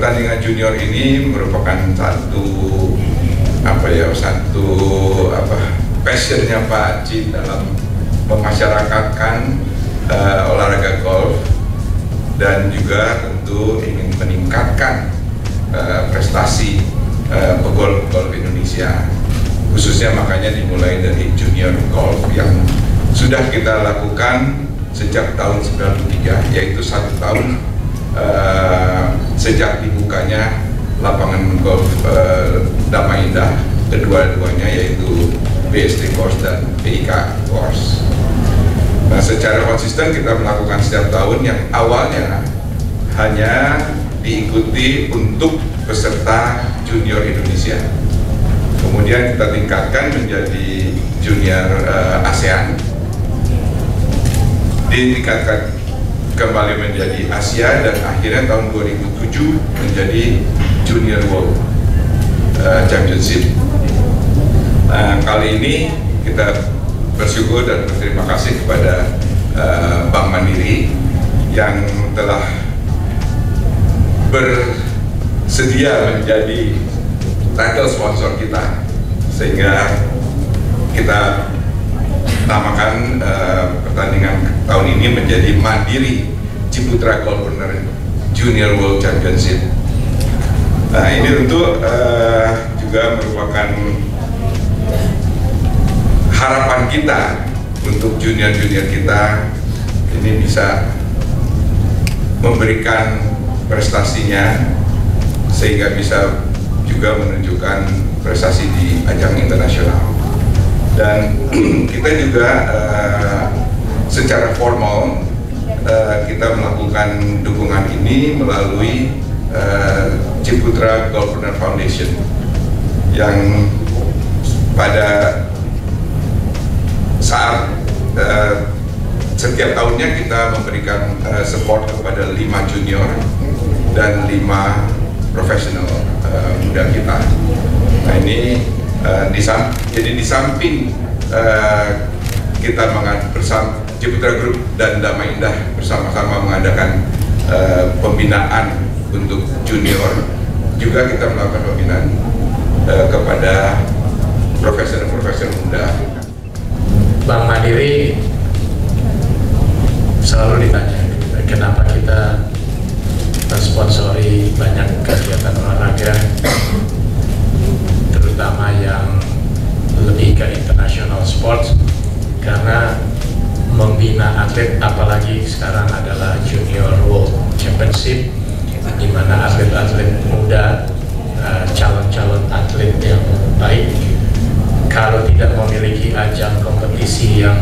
pertandingan junior ini merupakan satu passionnya Pak Chin dalam memasyarakatkan olahraga golf, dan juga tentu ingin meningkatkan prestasi pegolf Indonesia, khususnya makanya dimulai dari junior golf yang sudah kita lakukan sejak tahun 93, yaitu 1 tahun sejak dibukanya lapangan golf Damai Indah, kedua-duanya yaitu BSD Course dan PIK Course. Nah, secara konsisten kita melakukan setiap tahun yang awalnya hanya diikuti untuk peserta junior Indonesia. Kemudian kita tingkatkan menjadi junior ASEAN, ditingkatkan kembali menjadi Asia, dan akhirnya tahun 2007 menjadi Junior World Championship. Nah, kali ini kita bersyukur dan berterima kasih kepada Bank Mandiri yang telah bersedia menjadi title sponsor kita, sehingga kita namakan pertandingan tahun ini menjadi Mandiri Ciputra Golfpreneur Junior World Championship. Nah, ini tentu juga merupakan harapan kita untuk junior-junior kita ini bisa memberikan prestasinya, sehingga bisa juga menunjukkan prestasi di ajang internasional. Dan kita juga secara formal kita melakukan dukungan ini melalui Ciputra Golfpreneur Foundation, yang pada saat setiap tahunnya kita memberikan support kepada 5 junior dan 5 profesional muda kita. Nah, ini jadi di samping kita bersama Ciputra Group dan Damai Indah bersama-sama mengadakan pembinaan untuk junior, juga kita melakukan pembinaan kepada profesional muda. Bank Mandiri selalu ditanya kenapa kita mensponsori banyak kegiatan olahraga, terutama yang lebih ke international sports, karena membina atlet, apalagi sekarang adalah Junior World Championship, di mana atlet-atlet muda, calon-calon atlet yang baik, kalau tidak memiliki ajang kompetisi yang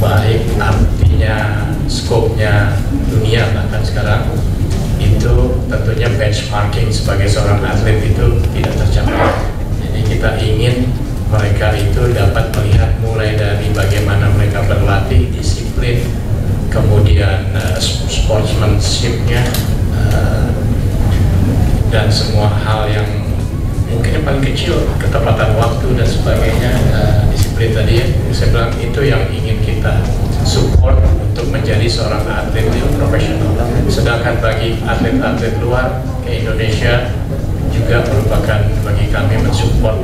baik, artinya skopnya dunia bahkan sekarang, itu tentunya benchmarking sebagai seorang atlet itu tidak tercapai. Jadi kita ingin mereka itu dapat melihat mulai dari bagaimana mereka berlatih, disiplin, kemudian sportsmanship-nya, dan semua hal yang mungkin yang paling kecil, ketepatan waktu dan sebagainya, disiplin tadi ya, saya bilang itu yang ingin kita support untuk menjadi seorang atlet yang profesional. Sedangkan bagi atlet-atlet luar ke Indonesia juga merupakan bagi kami mensupport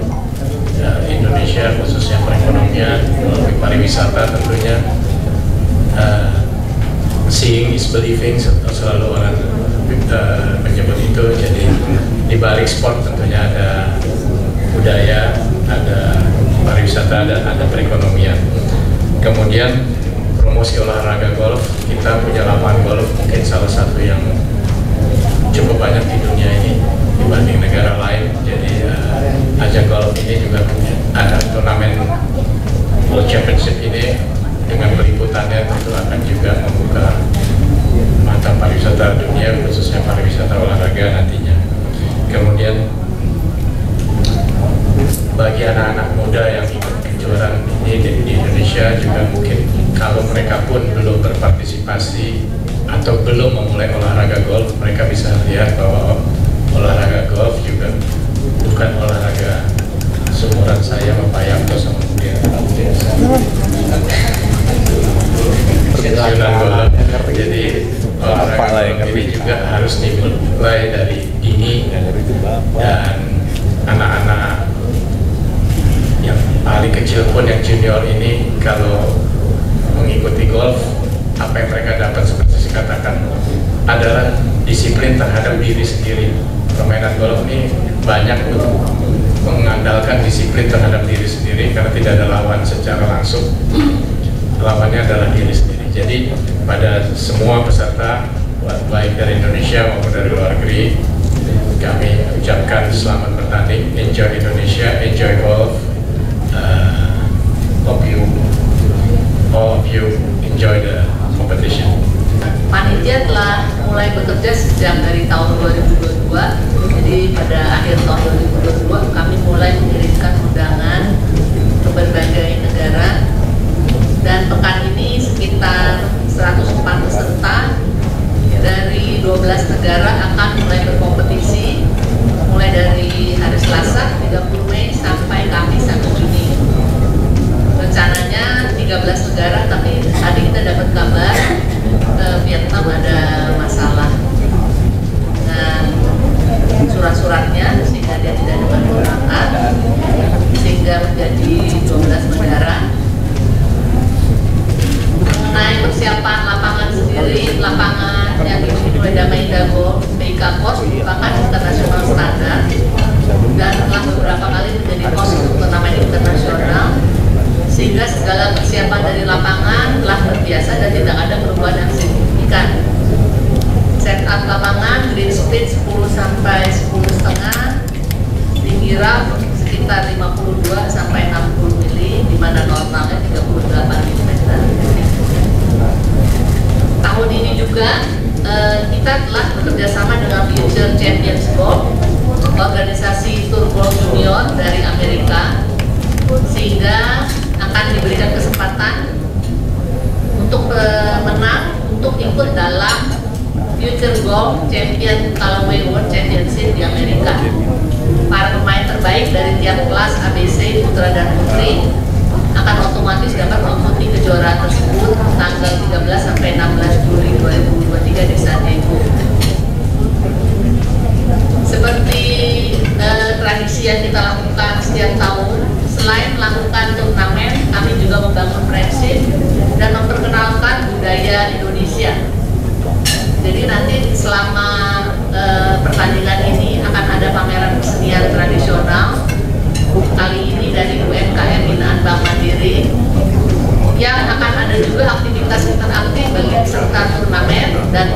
Indonesia, khususnya perekonomian melalui pariwisata tentunya. Seeing is believing, selalu orang menyebut itu. Jadi di balik sport tentunya ada budaya, ada pariwisata, dan ada perekonomian. Kemudian promosi olahraga golf, kita punya lapangan golf mungkin salah satu yang cukup banyak di dunia ini dibanding negara lain. Jadi ajang golf ini juga ada turnamen World Championship ini dengan peliputannya tentu akan juga membuka mata pariwisata dunia, khususnya pariwisata olahraga nantinya. Kemudian bagi anak-anak muda yang ikut kejuaraan ini di Indonesia juga mungkin kalau mereka pun belum berpartisipasi atau belum memulai olahraga golf, mereka bisa lihat bahwa olahraga golf juga bukan olahraga seumuran saya, Bapak Yanto sama dia. Jadi olahraga golf ini juga harus dimulai junior ini kalau mengikuti golf, apa yang mereka dapat seperti saya katakan adalah disiplin terhadap diri sendiri. Permainan golf ini banyak mengandalkan disiplin terhadap diri sendiri karena tidak ada lawan secara langsung. Lawannya adalah diri sendiri. Jadi pada semua peserta, baik dari Indonesia maupun dari luar negeri, kami ucapkan selamat bertanding, enjoy Indonesia, enjoy golf. Hope all of you enjoy the competition. Panitia telah mulai bekerja sejak dari tahun 2022. Jadi pada akhir tahun 2022 kami mulai mengirimkan undangan ke berbagai negara, dan pekan ini sekitar 104 peserta dari 12 negara akan mulai berkompetisi mulai dari hari Selasa 30 Mei sampai Kamis 1 Juni. Rencananya 13 negara, tapi tadi kita dapat kabar Vietnam ada masalah dengan surat-suratnya sehingga dia tidak dapat berangkat, sehingga menjadi 12 negara. Mengenai persiapan lapangan sendiri, lapangan yang dimiliki oleh Damai Indago BIK Pos merupakan internasional standar dan telah beberapa kali menjadi host untuk turnamen internasional, sehingga segala persiapan dari lapangan telah terbiasa dan tidak ada perubahan yang signifikan. Setup lapangan green speed 10 sampai 10,5, tinggi rough sekitar 52 sampai 60 mili, di mana normalnya 38 mm. Tahun ini juga kita telah bekerjasama dengan Future Champions Golf, organisasi tour golf junior dari Amerika, sehingga akan diberikan kesempatan untuk menang untuk ikut dalam Future Golf Champion Callaway World Championship di Amerika. Para pemain terbaik dari tiap kelas ABC putra dan putri akan otomatis dapat mengikuti kejuaraan tersebut tanggal 13 sampai 16 Juli 2023 di San Diego. Seperti tradisi yang kita lakukan setiap tahun, selain melakukan turnamen, kami juga membangun prinsip dan memperkenalkan budaya Indonesia. Jadi nanti selama pertandingan ini akan ada pameran kesenian tradisional, kali ini dari UMKM binaan Bank Mandiri, yang akan ada juga aktivitas interaktif bagi peserta turnamen dan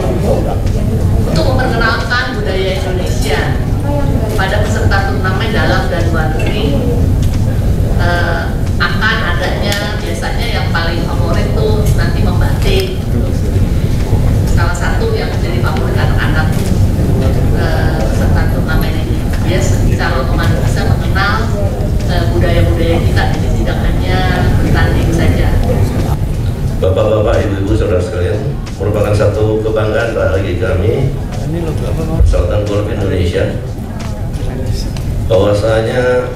untuk memperkenalkan budaya Indonesia pada peserta turnamen dalam dan luar negeri. Akan adanya biasanya yang paling favorit tuh nanti membatik, salah satu yang menjadi favorit anak-anak peserta turnamen ini. Dia secara otomatis bisa mengenal budaya-budaya kita, jadi tidak hanya bertanding saja. Bapak-bapak, ibu-ibu, saudara sekalian, merupakan satu kebanggaan bagi kami Persaudaraan Golf Indonesia bahwasanya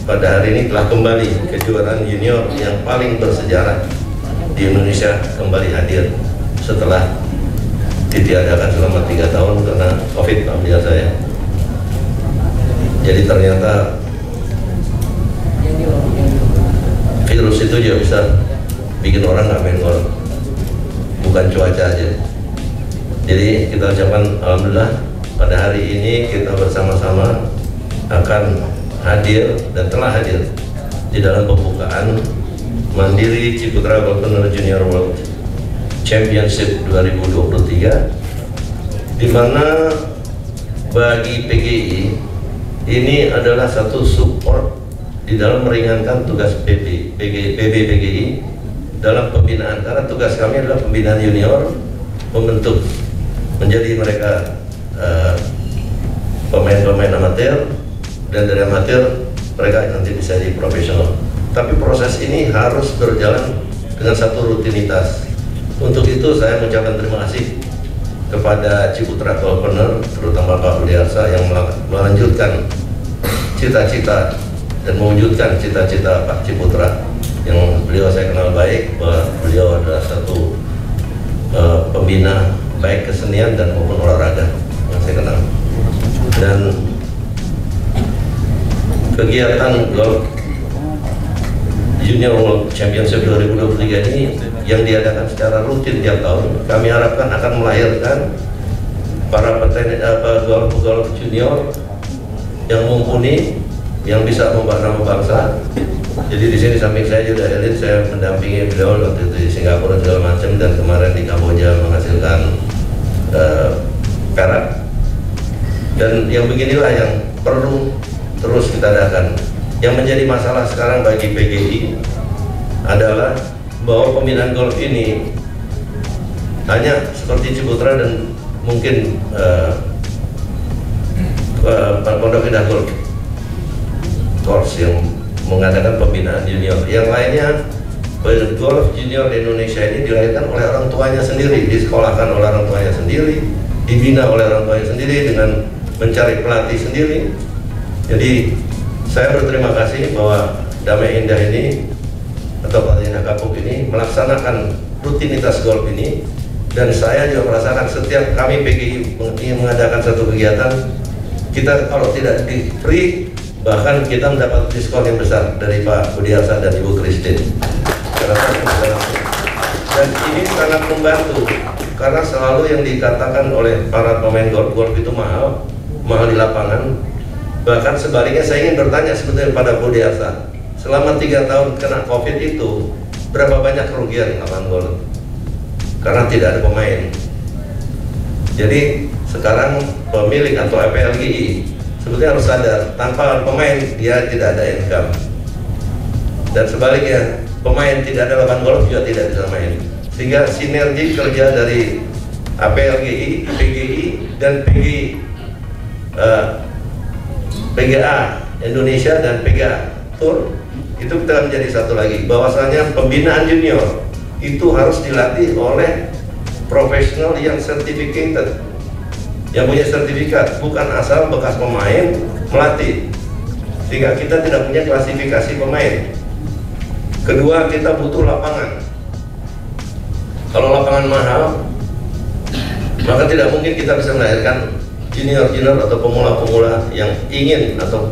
pada hari ini telah kembali kejuaraan junior yang paling bersejarah di Indonesia kembali hadir setelah ditiadakan selama 3 tahun karena COVID, biasa ya. Jadi ternyata virus itu juga bisa bikin orang nggak main golf, bukan cuaca aja. Jadi kita ucapkan alhamdulillah pada hari ini kita bersama-sama akan hadir dan telah hadir di dalam pembukaan Mandiri Ciputra Golfpreneur Junior World Championship 2023, di mana bagi PGI ini adalah satu support di dalam meringankan tugas PBPGI dalam pembinaan, karena tugas kami adalah pembinaan junior, membentuk menjadi mereka pemain-pemain amatir, dan dari amatir mereka nanti bisa jadi profesional. Tapi proses ini harus berjalan dengan satu rutinitas. Untuk itu saya mengucapkan terima kasih kepada Ciputra Golfpreneur, terutama Pak Budiarsa yang melanjutkan cita-cita dan mewujudkan cita-cita Pak Ciputra, yang beliau saya kenal baik, bahwa beliau adalah satu pembina baik kesenian dan maupun olahraga yang saya kenal. Dan kegiatan golf Junior World Championship 2023 ini yang diadakan secara rutin tiap tahun, kami harapkan akan melahirkan para pegolf junior yang mumpuni, yang bisa membawa nama bangsa. Jadi di sini samping saya juga Elin, saya mendampingi beliau waktu itu di Singapura segala macam, dan kemarin di Kamboja menghasilkan perak. Dan yang beginilah yang perlu terus kita adakan. Yang menjadi masalah sekarang bagi PGI adalah bahwa pembinaan golf ini hanya seperti Ciputra dan mungkin Pondok Indah Golf Course yang mengadakan pembinaan junior. Yang lainnya, golf junior di Indonesia ini dilahirkan oleh orang tuanya sendiri, disekolahkan oleh orang tuanya sendiri, dibina oleh orang tuanya sendiri dengan mencari pelatih sendiri. Jadi saya berterima kasih bahwa Damai Indah ini atau Pak Indah Kapuk ini melaksanakan rutinitas golf ini, dan saya juga merasakan setiap kami PGI ingin mengadakan satu kegiatan, kita kalau tidak di free, bahkan kita mendapat diskon yang besar dari Pak Budiarsa dan Ibu Christine. Dan ini sangat membantu karena selalu yang dikatakan oleh para pemain golf itu mahal di lapangan. Bahkan sebaliknya saya ingin bertanya sebetulnya pada Budiarsa, selama 3 tahun kena COVID itu berapa banyak kerugian lapangan golf? Karena tidak ada pemain. Jadi sekarang pemilik atau PLGI sebetulnya harus sadar, tanpa pemain dia tidak ada income. Dan sebaliknya, pemain tidak ada lapangan golf juga tidak bisa main. Sehingga sinergi kerja dari APLGI, PGI, dan PGA Indonesia dan PGA Tour itu kita menjadi satu lagi, bahwasanya pembinaan junior itu harus dilatih oleh profesional yang certificated, yang punya sertifikat, bukan asal bekas pemain melatih, sehingga kita tidak punya klasifikasi pemain. Kedua, kita butuh lapangan. Kalau lapangan mahal, maka tidak mungkin kita bisa melahirkan junior atau pemula-pemula yang ingin atau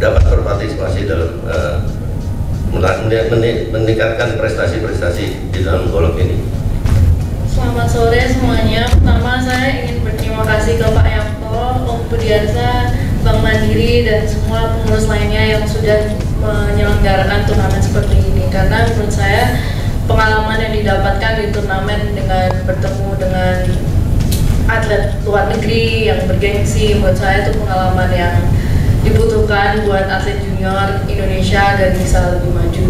dapat berpartisipasi dalam meningkatkan prestasi-prestasi di dalam golf ini. Selamat sore semuanya. Pertama saya ingin berterima kasih ke Pak Yanto, Om Budiarsa, Bank Mandiri, dan semua pengurus lainnya yang sudah menyelenggarakan turnamen seperti ini. Karena menurut saya pengalaman yang didapatkan di turnamen dengan bertemu dengan atlet luar negeri yang bergengsi, buat saya itu pengalaman yang dibutuhkan buat atlet junior Indonesia dan bisa lebih maju.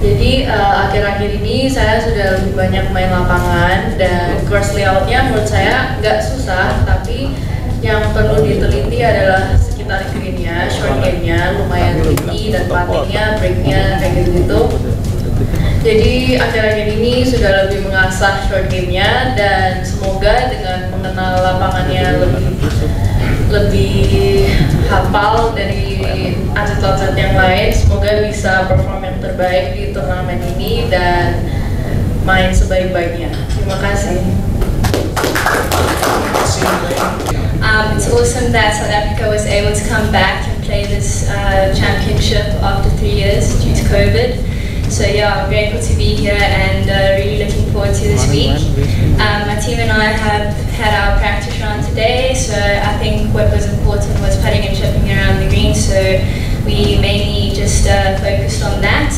Jadi akhir-akhir ini saya sudah lebih banyak main lapangan, dan course layoutnya menurut saya nggak susah, tapi yang perlu diteliti adalah sekitar greennya, short game-nya lumayan tinggi, dan puttingnya, breaknya kayak gitu. Jadi akhir-akhir ini sudah lebih mengasah short game-nya, dan semoga dengan mengenal lapangannya lebih hafal dari atlet-atlet yang lain, semoga bisa perform yang terbaik di turnamen ini dan main sebaik-baiknya. Terima kasih. It's awesome that South Africa was able to come back and play this championship after 3 years due to COVID. So yeah, I'm grateful to be here and really looking forward to this week. My team and I have had our practice round today, so I think what was important was putting and chipping around the green, so we mainly just focused on that.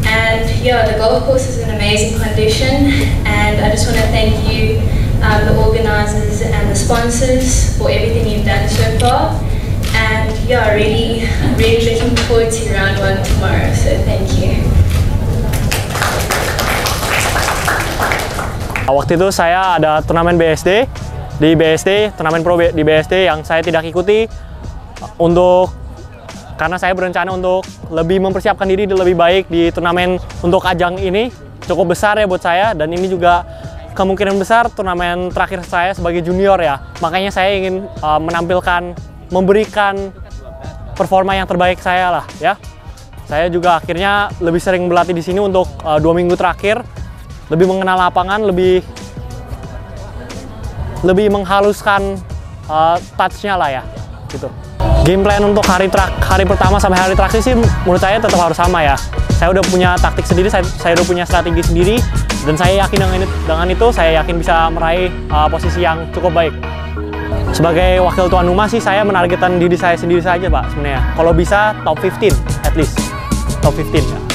And yeah, the golf course is in amazing condition, and I just want to thank you, the organisers and the sponsors, for everything you've done so far. And yeah, really looking forward to round 1 tomorrow, so thank you. Waktu itu saya ada turnamen BSD di BSD, turnamen pro di BSD yang saya tidak ikuti karena saya berencana untuk lebih mempersiapkan diri lebih baik di turnamen untuk ajang ini. Cukup besar ya buat saya, dan ini juga kemungkinan besar turnamen terakhir saya sebagai junior ya. Makanya saya ingin memberikan performa yang terbaik saya lah ya. Saya juga akhirnya lebih sering berlatih di sini untuk 2 minggu terakhir. Lebih mengenal lapangan, lebih menghaluskan touch-nya lah ya, gitu. Game plan untuk hari pertama sampai hari terakhir sih menurut saya tetap harus sama ya. Saya udah punya taktik sendiri, saya udah punya strategi sendiri, dan saya yakin dengan itu saya yakin bisa meraih posisi yang cukup baik. Sebagai wakil tuan rumah sih saya menargetkan diri saya sendiri saja Pak sebenarnya. Kalau bisa top 15 at least, top 15 ya.